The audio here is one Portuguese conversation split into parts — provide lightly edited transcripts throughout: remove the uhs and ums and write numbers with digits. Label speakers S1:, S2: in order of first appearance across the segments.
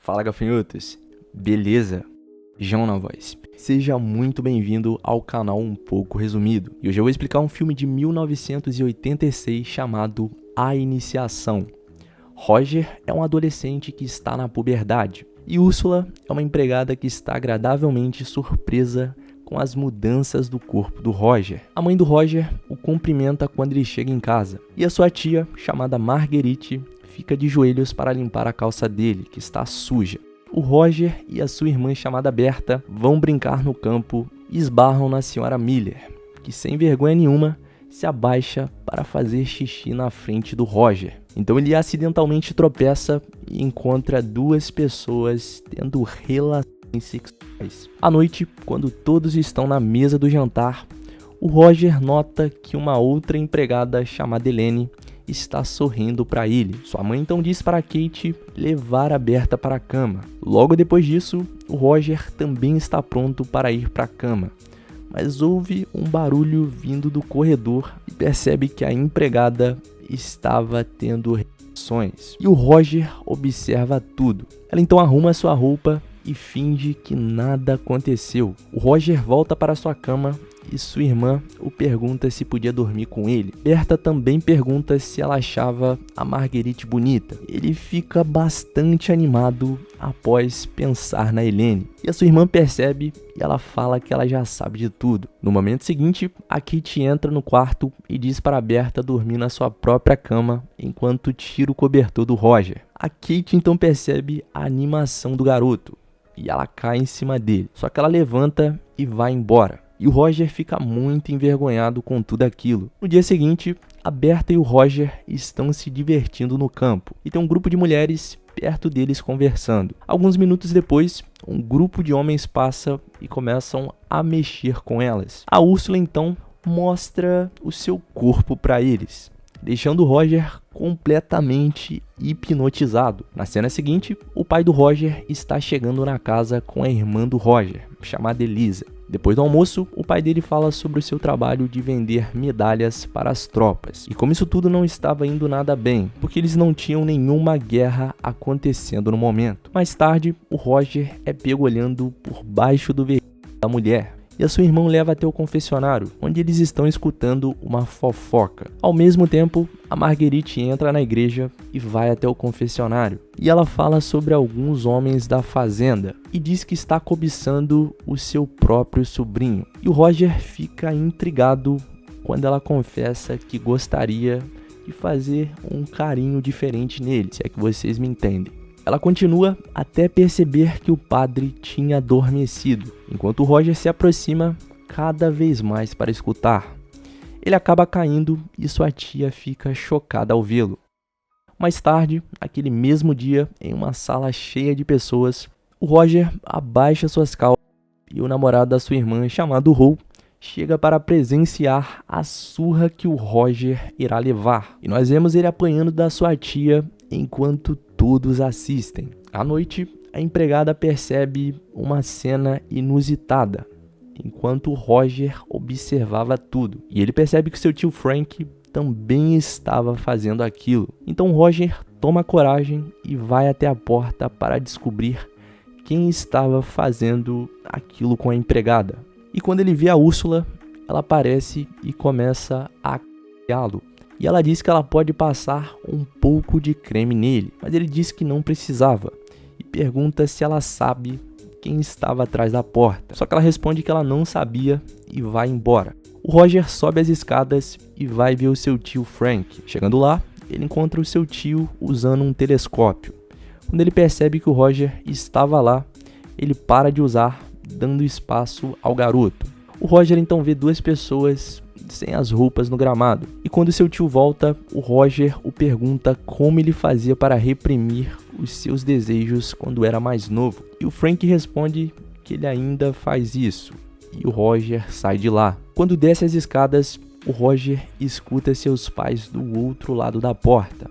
S1: Fala, gafanhotos! Beleza? João na voz. Seja muito bem-vindo ao canal Um Pouco Resumido. E hoje eu vou explicar um filme de 1986 chamado A Iniciação. Roger é um adolescente que está na puberdade e Úrsula é uma empregada que está agradavelmente surpresa com as mudanças do corpo do Roger. A mãe do Roger o cumprimenta quando ele chega em casa e a sua tia, chamada Marguerite, fica de joelhos para limpar a calça dele, que está suja. O Roger e a sua irmã chamada Berta vão brincar no campo e esbarram na senhora Miller, que sem vergonha nenhuma se abaixa para fazer xixi na frente do Roger. Então ele acidentalmente tropeça e encontra duas pessoas tendo relações sexuais. À noite, quando todos estão na mesa do jantar, o Roger nota que uma outra empregada chamada Helene está sorrindo para ele. Sua mãe então diz para Kate levar a Berta para a cama. Logo depois disso, o Roger também está pronto para ir para a cama, mas ouve um barulho vindo do corredor e percebe que a empregada estava tendo reações. E o Roger observa tudo. Ela então arruma sua roupa e finge que nada aconteceu. O Roger volta para sua cama e sua irmã o pergunta se podia dormir com ele. Berta também pergunta se ela achava a Marguerite bonita. Ele fica bastante animado após pensar na Helene. E a sua irmã percebe e ela fala que ela já sabe de tudo. No momento seguinte, a Kate entra no quarto e diz para a Berta dormir na sua própria cama enquanto tira o cobertor do Roger. A Kate então percebe a animação do garoto e ela cai em cima dele. Só que ela levanta e vai embora. E o Roger fica muito envergonhado com tudo aquilo. No dia seguinte, a Berta e o Roger estão se divertindo no campo e tem um grupo de mulheres perto deles conversando. Alguns minutos depois, um grupo de homens passa e começam a mexer com elas. A Úrsula então mostra o seu corpo para eles, deixando o Roger completamente hipnotizado. Na cena seguinte, o pai do Roger está chegando na casa com a irmã do Roger, chamada Elisa. Depois do almoço, o pai dele fala sobre o seu trabalho de vender medalhas para as tropas. E como isso tudo não estava indo nada bem, porque eles não tinham nenhuma guerra acontecendo no momento. Mais tarde, o Roger é pego olhando por baixo do vestido da mulher. E a sua irmã o leva até o confessionário, onde eles estão escutando uma fofoca. Ao mesmo tempo, a Marguerite entra na igreja e vai até o confessionário. E ela fala sobre alguns homens da fazenda e diz que está cobiçando o seu próprio sobrinho. E o Roger fica intrigado quando ela confessa que gostaria de fazer um carinho diferente nele, se é que vocês me entendem. Ela continua até perceber que o padre tinha adormecido, enquanto o Roger se aproxima cada vez mais para escutar. Ele acaba caindo e sua tia fica chocada ao vê-lo. Mais tarde, aquele mesmo dia, em uma sala cheia de pessoas, o Roger abaixa suas calças e o namorado da sua irmã, chamado Hall, chega para presenciar a surra que o Roger irá levar. E nós vemos ele apanhando da sua tia enquanto todos assistem. À noite, a empregada percebe uma cena inusitada, enquanto o Roger observava tudo. E ele percebe que seu tio Frank também estava fazendo aquilo. Então Roger toma coragem e vai até a porta para descobrir quem estava fazendo aquilo com a empregada. E quando ele vê a Úrsula, ela aparece e começa a acariciá-lo. E ela diz que ela pode passar um pouco de creme nele, mas ele diz que não precisava e pergunta se ela sabe quem estava atrás da porta. Só que ela responde que ela não sabia e vai embora. O Roger sobe as escadas e vai ver o seu tio Frank. Chegando lá, ele encontra o seu tio usando um telescópio. Quando ele percebe que o Roger estava lá, ele para de usar, dando espaço ao garoto. O Roger então vê duas pessoas sem as roupas no gramado. E quando seu tio volta, o Roger o pergunta como ele fazia para reprimir os seus desejos quando era mais novo. E o Frank responde que ele ainda faz isso. E o Roger sai de lá. Quando desce as escadas, o Roger escuta seus pais do outro lado da porta.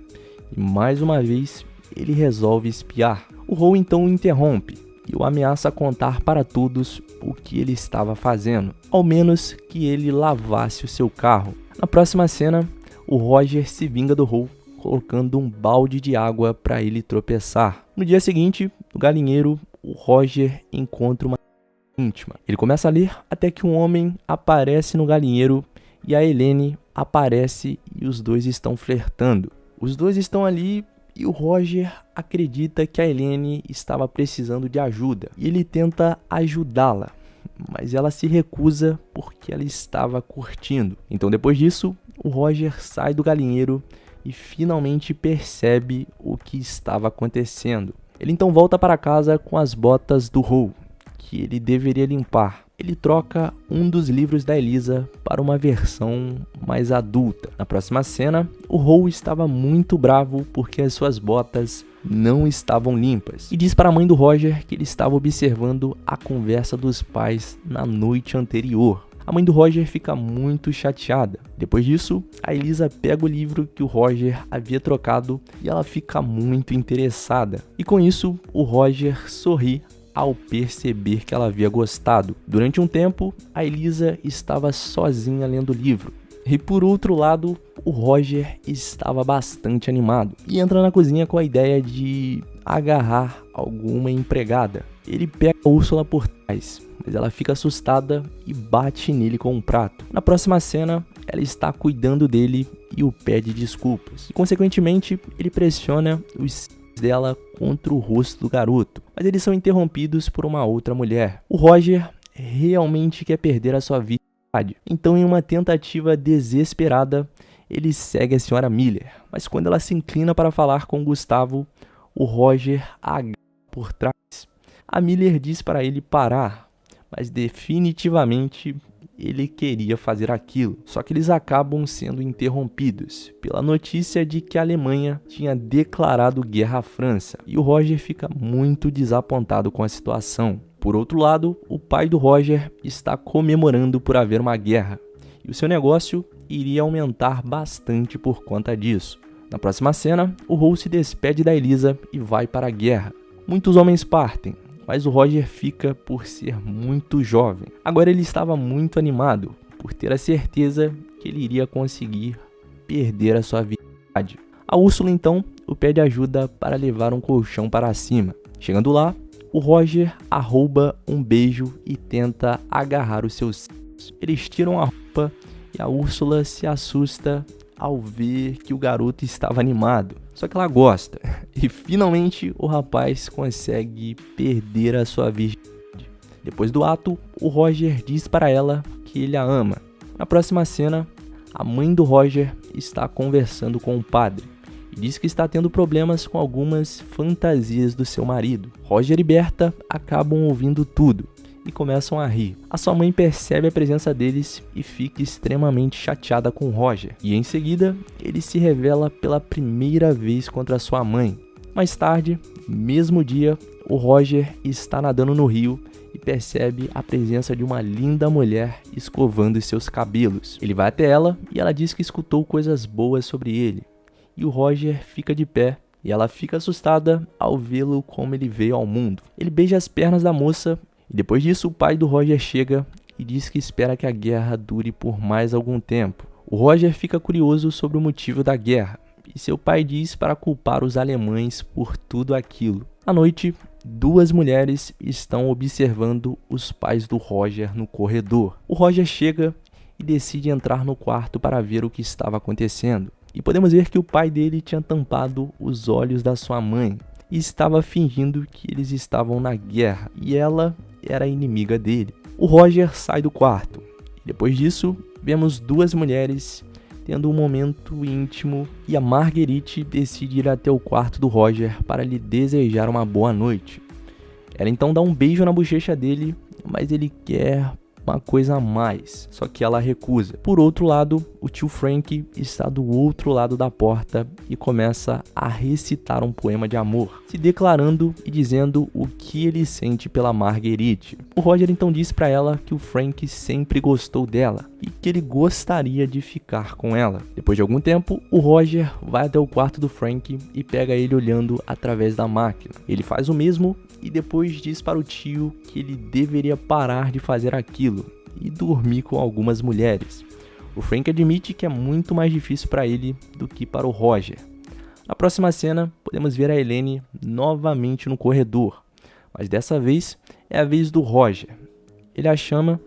S1: E mais uma vez, ele resolve espiar. O Hall então o interrompe e o ameaça contar para todos o que ele estava fazendo, ao menos que ele lavasse o seu carro. Na próxima cena, o Roger se vinga do Hall, colocando um balde de água para ele tropeçar. No dia seguinte, No galinheiro, o Roger encontra uma íntima. Ele começa a ler até que um homem aparece no galinheiro e a Helene aparece e os dois estão flertando. Os dois estão ali e o Roger acredita que a Helene estava precisando de ajuda e ele tenta ajudá-la, mas ela se recusa porque ela estava curtindo. Então depois disso, o Roger sai do galinheiro e finalmente percebe o que estava acontecendo. Ele então volta para casa com as botas do Hall, que ele deveria limpar. Ele troca um dos livros da Elisa para uma versão mais adulta. Na próxima cena, o Hall estava muito bravo porque as suas botas não estavam limpas. E diz para a mãe do Roger que ele estava observando a conversa dos pais na noite anterior. A mãe do Roger fica muito chateada. Depois disso, a Elisa pega o livro que o Roger havia trocado e ela fica muito interessada. E com isso, o Roger sorri ao perceber que ela havia gostado. Durante um tempo, a Elisa estava sozinha lendo o livro. E por outro lado, o Roger estava bastante animado e entra na cozinha com a ideia de agarrar alguma empregada. Ele pega a Úrsula por trás, mas ela fica assustada e bate nele com um prato. Na próxima cena, ela está cuidando dele e o pede desculpas. E, consequentemente, ele pressiona os dela contra o rosto do garoto, mas eles são interrompidos por uma outra mulher. O Roger realmente quer perder a sua virgindade, então em uma tentativa desesperada, ele segue a senhora Miller, mas quando ela se inclina para falar com Gustavo, o Roger a agarra por trás. A Miller diz para ele parar, mas definitivamente ele queria fazer aquilo. Só que eles acabam sendo interrompidos pela notícia de que a Alemanha tinha declarado guerra à França. E o Roger fica muito desapontado com a situação. Por outro lado, o pai do Roger está comemorando por haver uma guerra. E o seu negócio iria aumentar bastante por conta disso. Na próxima cena, o Hall se despede da Elisa e vai para a guerra. Muitos homens partem, mas o Roger fica por ser muito jovem. Agora ele estava muito animado por ter a certeza que ele iria conseguir perder a sua virgindade. A Úrsula então o pede ajuda para levar um colchão para cima. Chegando lá, o Roger a rouba um beijo e tenta agarrar os seus seios. Eles tiram a roupa e a Úrsula se assusta ao ver que o garoto estava animado. Só que ela gosta. E finalmente o rapaz consegue perder a sua virgindade. Depois do ato, o Roger diz para ela que ele a ama. Na próxima cena, a mãe do Roger está conversando com o padre e diz que está tendo problemas com algumas fantasias do seu marido. Roger e Berta acabam ouvindo tudo e começam a rir. A sua mãe percebe a presença deles e fica extremamente chateada com Roger. E em seguida, ele se revela pela primeira vez contra sua mãe. Mais tarde, mesmo dia, o Roger está nadando no rio e percebe a presença de uma linda mulher escovando seus cabelos. Ele vai até ela e ela diz que escutou coisas boas sobre ele. E o Roger fica de pé e ela fica assustada ao vê-lo como ele veio ao mundo. Ele beija as pernas da moça. E depois disso, o pai do Roger chega e diz que espera que a guerra dure por mais algum tempo. O Roger fica curioso sobre o motivo da guerra, e seu pai diz para culpar os alemães por tudo aquilo. À noite, duas mulheres estão observando os pais do Roger no corredor. O Roger chega e decide entrar no quarto para ver o que estava acontecendo. E podemos ver que o pai dele tinha tampado os olhos da sua mãe e estava fingindo que eles estavam na guerra e ela era inimiga dele. O Roger sai do quarto e depois disso vemos duas mulheres tendo um momento íntimo e a Marguerite decide ir até o quarto do Roger para lhe desejar uma boa noite. Ela então dá um beijo na bochecha dele, mas ele quer uma coisa a mais, só que ela recusa. Por outro lado, o tio Frank está do outro lado da porta e começa a recitar um poema de amor, se declarando e dizendo o que ele sente pela Marguerite. O Roger então diz para ela que o Frank sempre gostou dela e que ele gostaria de ficar com ela. Depois de algum tempo, o Roger vai até o quarto do Frank e pega ele olhando através da máquina. Ele faz o mesmo e depois diz para o tio que ele deveria parar de fazer aquilo e dormir com algumas mulheres. O Frank admite que é muito mais difícil para ele do que para o Roger. Na próxima cena, podemos ver a Helene novamente no corredor. Mas dessa vez é a vez do Roger. Ele a chama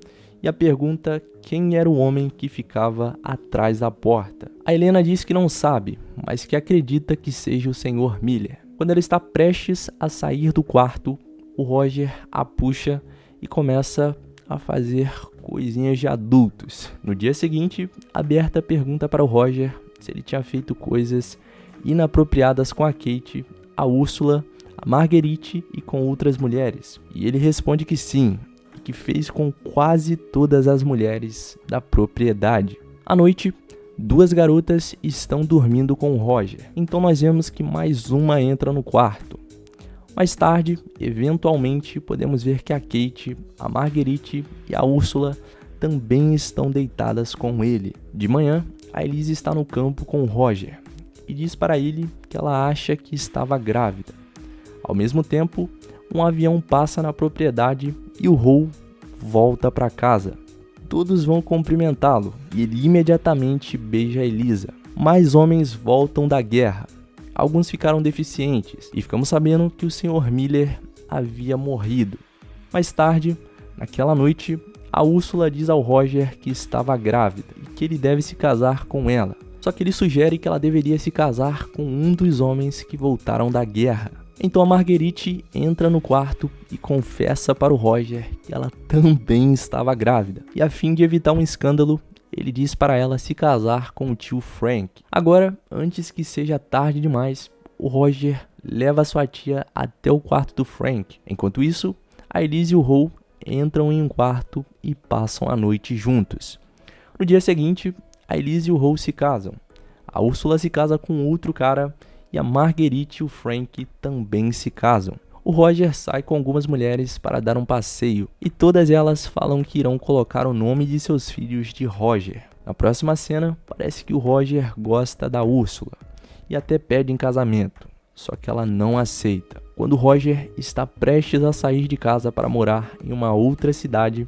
S1: e a pergunta quem era o homem que ficava atrás da porta. A Helena diz que não sabe, mas que acredita que seja o Sr. Miller. Quando ela está prestes a sair do quarto, o Roger a puxa e começa a fazer coisinhas de adultos. No dia seguinte, a Berta pergunta para o Roger se ele tinha feito coisas inapropriadas com a Kate, a Úrsula, a Marguerite e com outras mulheres. E ele responde que sim, e que fez com quase todas as mulheres da propriedade. À noite, 2 garotas estão dormindo com o Roger. Então nós vemos que mais uma entra no quarto. Mais tarde, eventualmente, podemos ver que a Kate, a Marguerite e a Úrsula também estão deitadas com ele. De manhã, a Elise está no campo com o Roger e diz para ele que ela acha que estava grávida. Ao mesmo tempo, um avião passa na propriedade e o Hall volta para casa. Todos vão cumprimentá-lo e ele imediatamente beija a Elisa. Mais homens voltam da guerra. Alguns ficaram deficientes e ficamos sabendo que o Sr. Miller havia morrido. Mais tarde, naquela noite, a Úrsula diz ao Roger que estava grávida e que ele deve se casar com ela. Só que ele sugere que ela deveria se casar com um dos homens que voltaram da guerra. Então a Marguerite entra no quarto e confessa para o Roger que ela também estava grávida. E a fim de evitar um escândalo, ele diz para ela se casar com o tio Frank. Agora, antes que seja tarde demais, o Roger leva sua tia até o quarto do Frank. Enquanto isso, a Elise e o Hall entram em um quarto e passam a noite juntos. No dia seguinte, a Elise e o Hall se casam. A Úrsula se casa com outro cara e a Marguerite e o Frank também se casam. O Roger sai com algumas mulheres para dar um passeio e todas elas falam que irão colocar o nome de seus filhos de Roger. Na próxima cena, parece que o Roger gosta da Úrsula e até pede em casamento, só que ela não aceita. Quando o Roger está prestes a sair de casa para morar em uma outra cidade,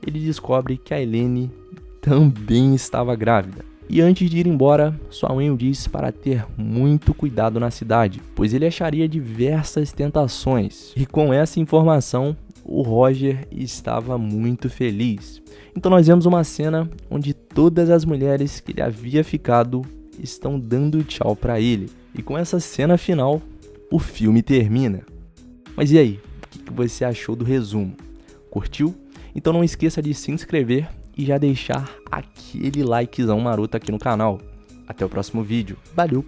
S1: ele descobre que a Helene também estava grávida. E antes de ir embora, sua mãe o diz para ter muito cuidado na cidade, pois ele acharia diversas tentações. E com essa informação, o Roger estava muito feliz. Então nós vemos uma cena onde todas as mulheres que ele havia ficado estão dando tchau para ele. E com essa cena final, o filme termina. Mas e aí? O que você achou do resumo? Curtiu? Então não esqueça de se inscrever e já deixar aquele likezão maroto aqui no canal. Até o próximo vídeo. Valeu!